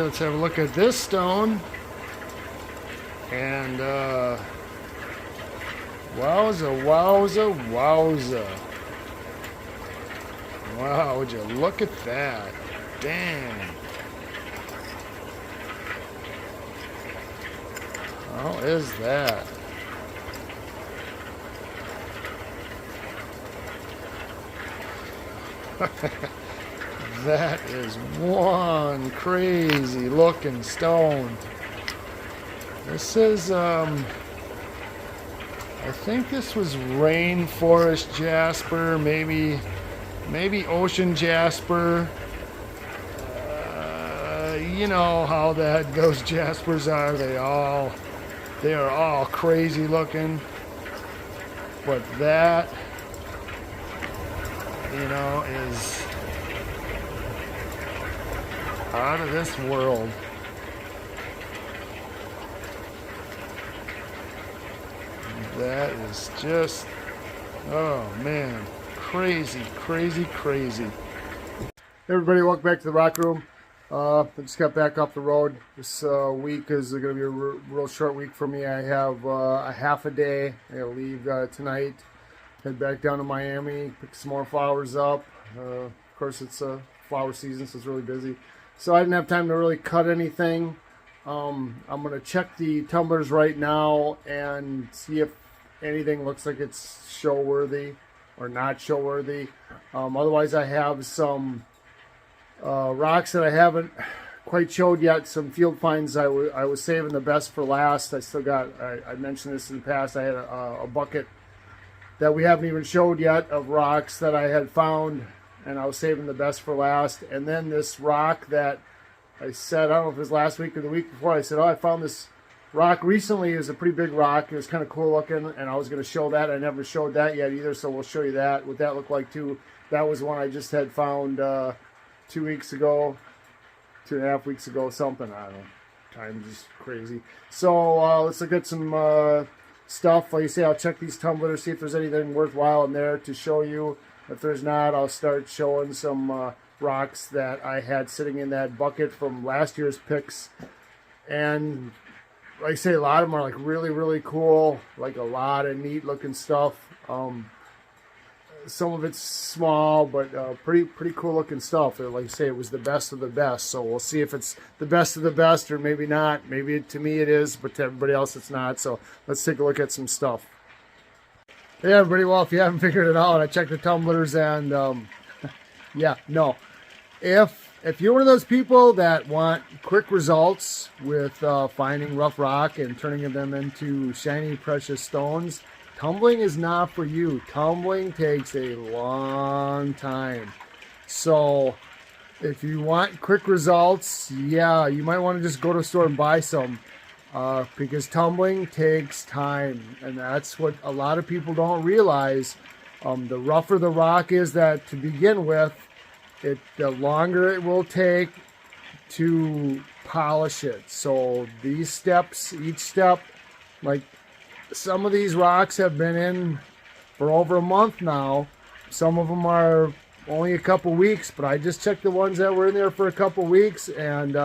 let's have a look at this stone. And wowza, wowza, wowza. Wow, would you look at that? Dang. How is that? That is one crazy looking stone. This is, I think this was rainforest jasper, maybe ocean jasper. You know how those jaspers are. They are all crazy looking. But that, you know, is out of this world. That is just, oh man, crazy, crazy, crazy. Hey everybody, welcome back to the Rock Room. I just got back off the road. This week is going to be a real short week for me. I have a half a day. I got to leave tonight, head back down to Miami, pick some more flowers up. Of course, it's flower season, so it's really busy. So I didn't have time to really cut anything. I'm going to check the tumblers right now and see if anything looks like it's show worthy or not show worthy. Otherwise, I have some rocks that I haven't quite showed yet. Some field finds I was saving the best for last. I still got, I mentioned this in the past, I had a bucket that we haven't even showed yet of rocks that I had found, and I was saving the best for last. And then this rock that I said, I don't know if it was last week or the week before, I said, oh, I found this rock recently. It was a pretty big rock. It was kind of cool looking, and I was going to show that. I never showed that yet either, so we'll show you that, what that looked like too. That was one I just had found 2 weeks ago, 2.5 weeks ago, something. I don't know. Time's just crazy. So let's look at some stuff. Like you say, I'll check these tumblers, see if there's anything worthwhile in there to show you. If there's not, I'll start showing some rocks that I had sitting in that bucket from last year's picks. And like I say, a lot of them are like really, really cool, like a lot of neat looking stuff. Some of it's small, but pretty cool looking stuff. Like I say, it was the best of the best. So we'll see if it's the best of the best or maybe not. Maybe to me it is, but to everybody else it's not. So let's take a look at some stuff. Hey everybody, well, if you haven't figured it out, I checked the tumblers and yeah, no. If you're one of those people that want quick results with finding rough rock and turning them into shiny, precious stones, tumbling is not for you. Tumbling takes a long time. So if you want quick results, yeah, you might want to just go to a store and buy some. Because tumbling takes time, and that's what a lot of people don't realize. The rougher the rock is that to begin with, the longer it will take to polish it. So these steps, each step, like some of these rocks have been in for over a month now. Some of them are only a couple weeks, but I just checked the ones that were in there for a couple weeks, and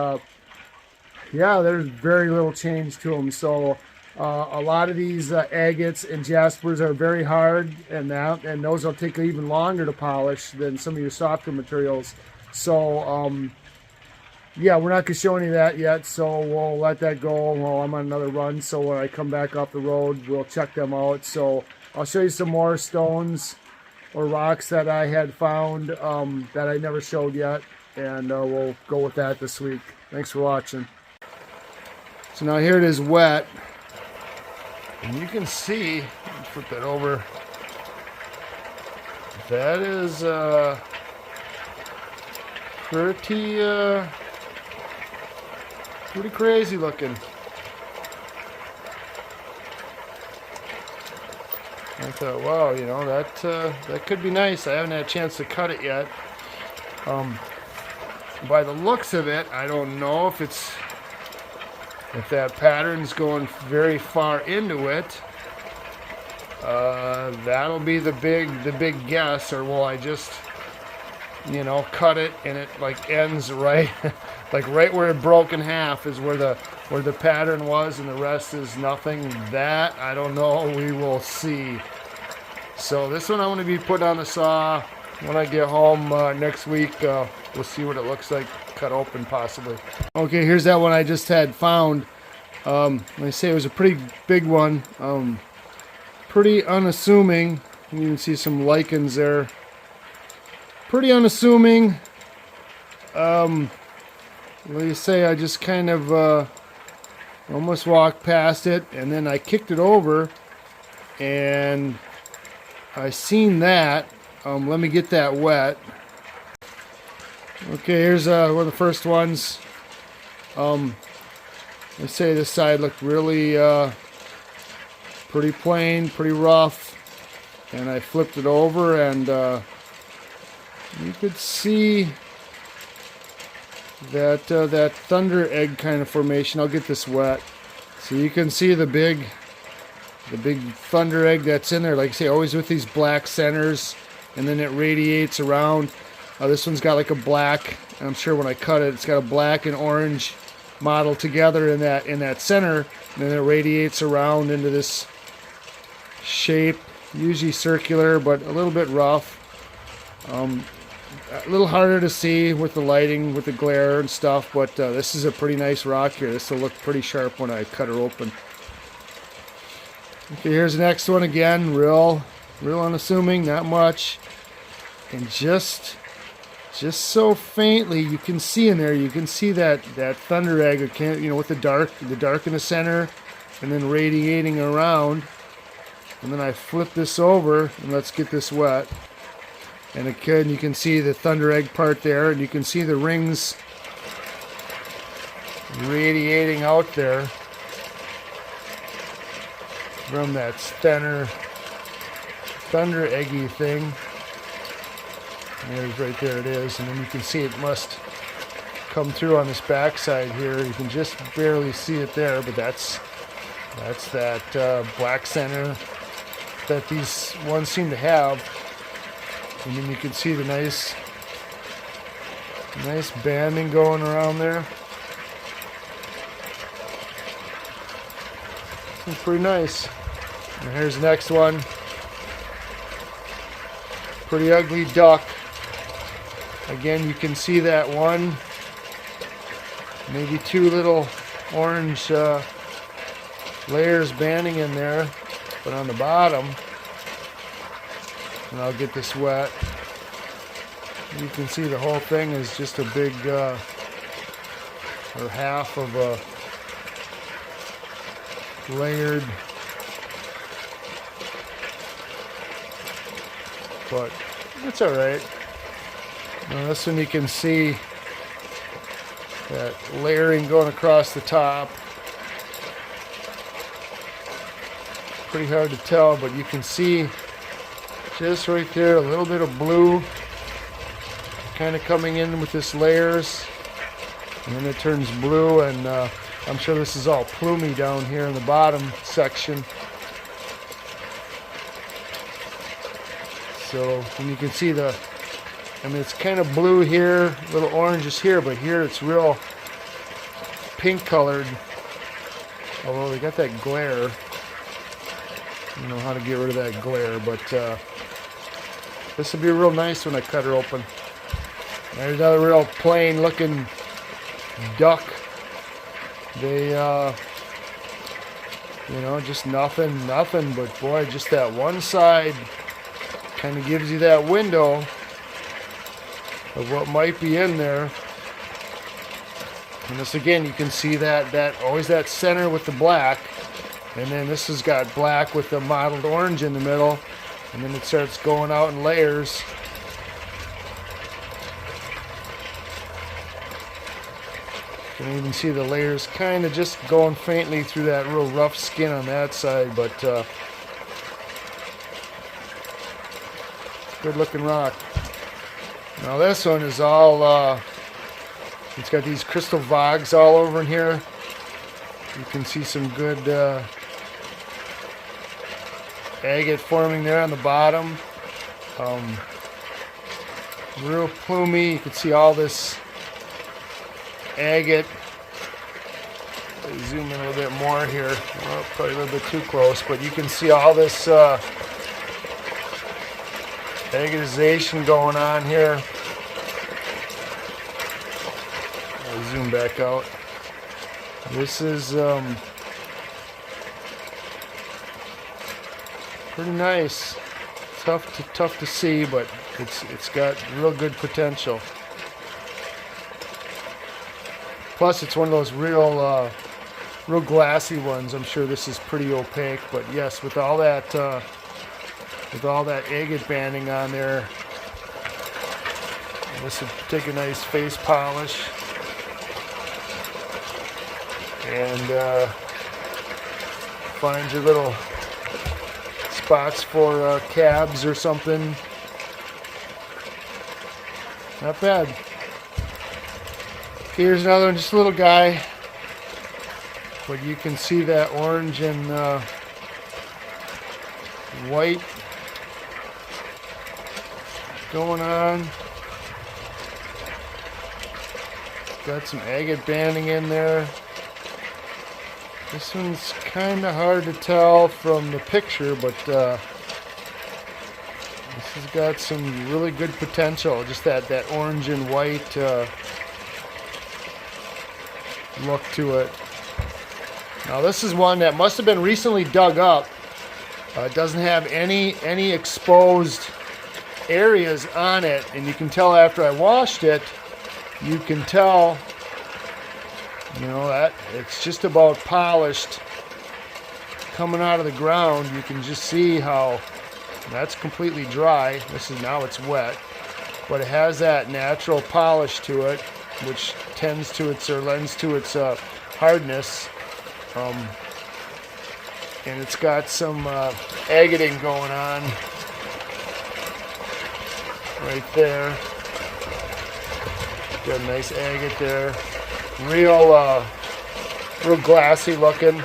yeah, there's very little change to them. So a lot of these agates and jaspers are very hard, and those will take even longer to polish than some of your softer materials. So yeah, we're not going to show any of that yet, so we'll let that go while I'm on another run. So when I come back off the road, we'll check them out. So I'll show you some more stones or rocks that I had found that I never showed yet, and we'll go with that this week. Thanks for watching. So now here it is wet, and you can see, flip that over, that is pretty crazy looking. I thought, wow, you know, that could be nice. I haven't had a chance to cut it yet. By the looks of it, I don't know if that pattern's going very far into it. That'll be the big guess. Or will I just, you know, cut it and it like ends right like right where it broke in half is where the pattern was, and the rest is nothing. That I don't know. We will see. So this one I'm going to be put on the saw when I get home next week. We'll see what it looks like cut open possibly. Okay, here's that one I just had found. Like I say, it was a pretty big one. Pretty unassuming. You can see some lichens there. Pretty unassuming. Like you say, I just kind of almost walked past it, and then I kicked it over, and I seen that. Let me get that wet. Okay, here's one of the first ones. I say this side looked really pretty plain, pretty rough, and I flipped it over, and you could see that that thunder egg kind of formation. I'll get this wet, so you can see the big thunder egg that's in there. Like I say, always with these black centers, and then it radiates around. This one's got like a black, and I'm sure when I cut it, it's got a black and orange model together in that center, and then it radiates around into this shape, usually circular, but a little bit rough. A little harder to see with the lighting, with the glare and stuff, but this is a pretty nice rock here. This will look pretty sharp when I cut her open. Okay, here's the next one again. Real unassuming, not much, and just so faintly you can see in there. You can see that thunder egg, with the dark in the center, and then radiating around. And then I flip this over, and let's get this wet. And again, you can see the thunder egg part there, and you can see the rings radiating out there from that center thunder eggy thing. There's right there it is, and then you can see it must come through on this back side here. You can just barely see it there, but that's that black center that these ones seem to have. And then you can see the nice banding going around there. It's pretty nice. And here's the next one. Pretty ugly duck. Again, you can see that one, maybe two little orange layers banding in there, but on the bottom, and I'll get this wet, you can see the whole thing is just a big, or half of a layered, but it's alright. Now this one you can see that layering going across the top. Pretty hard to tell, but you can see just right there a little bit of blue kind of coming in with this layers, and then it turns blue, and I'm sure this is all plumy down here in the bottom section. So, and you can see it's kind of blue here, a little oranges here, but here it's real pink colored. Although they got that glare. I don't know how to get rid of that glare, but this will be real nice when I cut her open. There's another real plain looking duck. They, just nothing, but boy, just that one side kind of gives you that window of what might be in there. And this again, you can see that always that center with the black, and then this has got black with the mottled orange in the middle, and then it starts going out in layers. You can even see the layers kind of just going faintly through that real rough skin on that side, but good looking rock. Now this one is all, it's got these crystal vogs all over in here. You can see some good agate forming there on the bottom. Real plumy. You can see all this agate. Zoom in a little bit more here. Well, probably a little bit too close, but you can see all this agatization going on here. I'll zoom back out. This is pretty nice. Tough to see, but it's got real good potential. Plus, it's one of those real glassy ones. I'm sure this is pretty opaque, but yes, with all that agate banding on there, this would take a nice face polish and find your little spots for cabs or something. Not bad. Here's another one, just a little guy, but you can see that orange and white going on. Got some agate banding in there. This one's kind of hard to tell from the picture, but this has got some really good potential. Just that orange and white look to it. Now this is one that must have been recently dug up. It doesn't have any exposed areas on it, and you can tell after I washed it, you can tell, you know, that it's just about polished coming out of the ground. You can just see how that's completely dry. Now it's wet, but it has that natural polish to it, which tends to its or lends to its hardness, and it's got some agating going on right there. Got a nice agate there. Real glassy looking.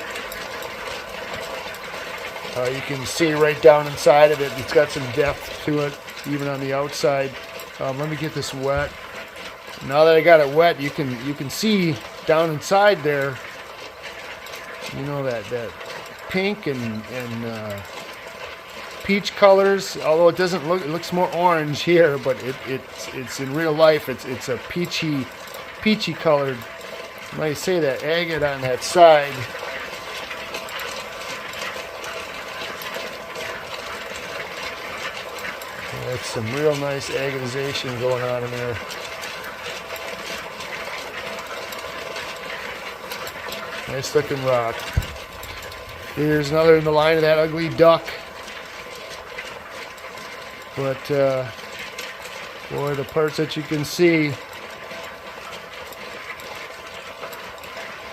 You can see right down inside of it. It's got some depth to it, even on the outside. Let me get this wet. Now that I got it wet, you can see down inside there. You know that pink and peach colors. Although it doesn't look, it looks more orange here, but it's in real life. It's a peachy colored. Like I say, that agate on that side. That's some real nice agatization going on in there. Nice looking rock. Here's another in the line of that ugly duck. But boy, the parts that you can see,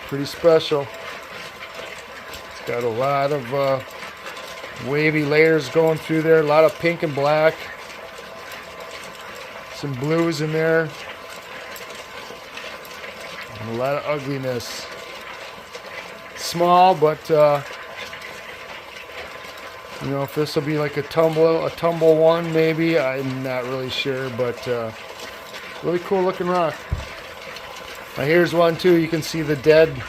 pretty special. It's got a lot of wavy layers going through there, a lot of pink and black, some blues in there, and a lot of ugliness. Small, but you know, if this will be like a tumble one, maybe, I'm not really sure, but really cool looking rock. Now here's one too. You can see the dead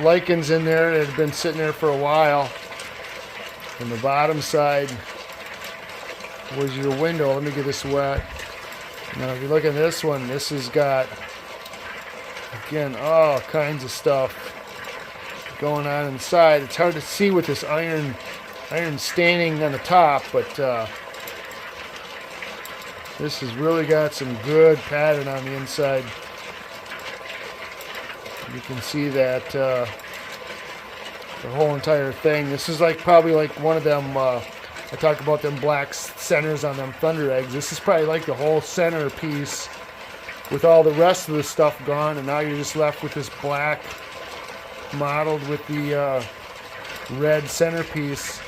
lichens in there that have been sitting there for a while. And the bottom side was your window. Let me get this wet. Now if you look at this one, this has got, again, all kinds of stuff going on inside. It's hard to see with this iron staining on the top, but this has really got some good pattern on the inside. You can see that the whole entire thing. This is like probably like one of them. I talked about them black centers on them thunder eggs. This is probably like the whole center piece with all the rest of the stuff gone, and now you're just left with this black mottled with the red centerpiece.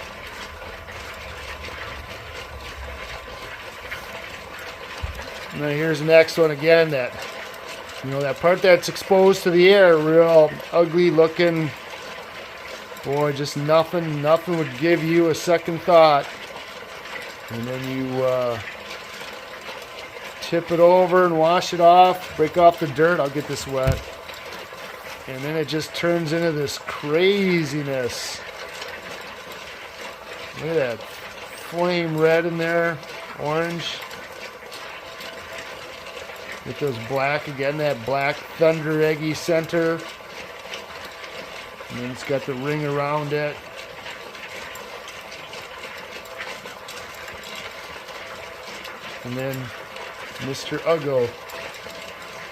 Now here's the next one again. That, you know, that part that's exposed to the air, real ugly looking. Boy, just nothing would give you a second thought. And then you tip it over and wash it off, break off the dirt. I'll get this wet. And then it just turns into this craziness. Look at that flame red in there, orange. With those black, again, that black thunder eggy center. And then it's got the ring around it. And then Mr. Uggo.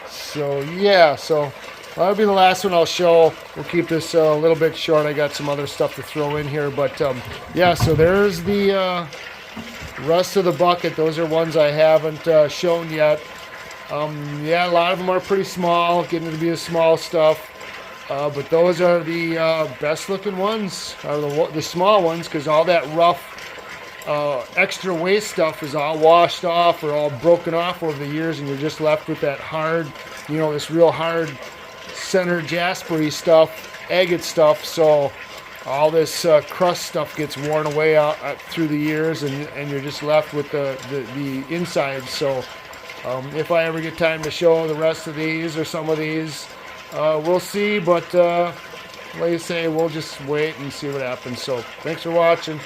So yeah, so that'll be the last one I'll show. We'll keep this a little bit short. I got some other stuff to throw in here, but yeah, so there's the rest of the bucket. Those are ones I haven't shown yet. Yeah, a lot of them are pretty small, getting to be the small stuff. But those are the best looking ones, are the small ones, because all that rough extra waste stuff is all washed off or all broken off over the years, and you're just left with that hard, you know, this real hard center jaspery stuff, agate stuff. So all this crust stuff gets worn away out through the years, and you're just left with the inside. So if I ever get time to show the rest of these or some of these, we'll see, but like I say, we'll just wait and see what happens. So thanks for watching.